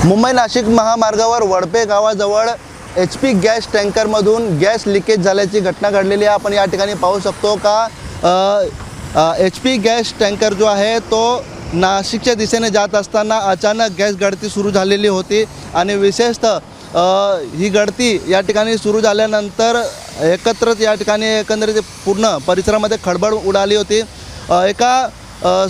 मुंबई नाशिक महामार्गावर वडपे गावाजवळ HP gas टँकरमधून gas leakage झाल्याची घटना घडलेली आहे। आपण या ठिकाणी पाहू शकतो का HP गॅस टँकर जो आहे तो नाशिकच्या दिशेने जात असताना अचानक गॅस गळती सुरू झालेली होती आणि विशेषतः ही गळती या ठिकाणी सुरू झाल्यानंतर एकत्रच या ठिकाणी एकंदरीत पूर्ण परिसरामध्ये खळबळ उडाली होती। एका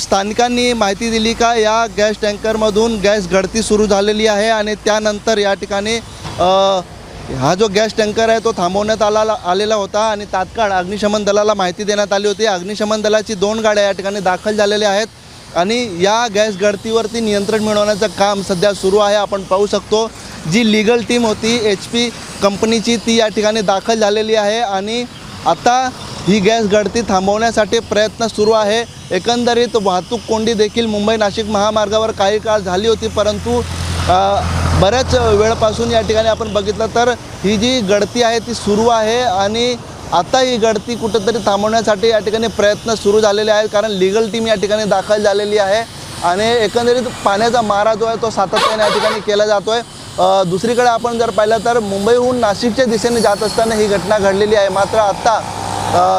स्थानिकांनी माहिती दिली का या गॅस टँकरमधून गॅस गळती सुरू झालेली आहे आणि त्यानंतर या ठिकाणी हा जो गॅस टँकर आहे तो थांबवण्यात आलेला होता आणि तात्काळ अग्निशमन दलाला माहिती देण्यात आली होती। अग्निशमन दलाची 2 गाड्या या ठिकाणी दाखल झालेल्या आहेत आणि या गॅस गळतीवरती नियंत्रण मिळवण्याचं काम सध्या सुरू आहे। आपण पाहू शकतो जी लीगल टीम होती HP कंपनीची ती या ठिकाणी दाखल झालेली आहे आणि आता ही गॅस गळती थांबवण्यासाठी प्रयत्न सुरू आहे। एकंदरीत वाहतूक कोंडी देखील मुंबई नाशिक महामार्गावर काही काळ झाली होती, परंतु बऱ्याच वेळपासून या ठिकाणी आपण बघितलं तर ही जी गळती आहे ती सुरू आहे आणि आता ही गळती कुठंतरी थांबवण्यासाठी या ठिकाणी प्रयत्न सुरू झालेले आहेत, कारण लीगल टीम या ठिकाणी दाखल झालेली आहे आणि एकंदरीत पाण्याचा मारा जो आहे तो सातत्याने या ठिकाणी केला जातो आहे। दुसरीकडे आपण जर पाहिलं तर मुंबईहून नाशिकच्या दिशेने जात असताना ही घटना घडलेली आहे, मात्र आत्ता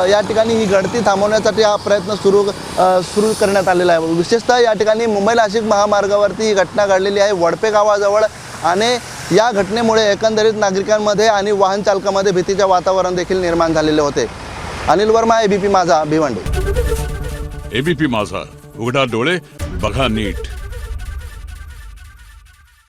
या ठिकाणी ही गळती थांबवण्यासाठी हा प्रयत्न सुरू करण्यात आलेला आहे। विशेषतः या ठिकाणी मुंबई नाशिक महामार्गावरती ही घटना घडलेली आहे वडपे गावाजवळ आणि या घटनेमुळे एकंदरीत नागरिकांमध्ये आणि वाहन चालकांमध्ये भीतीचे वातावरण देखील निर्माण झालेले होते। अनिल वर्मा, ABP माझा, भिवंडी। ABP माझा, उघडा डोळे बघा नीट।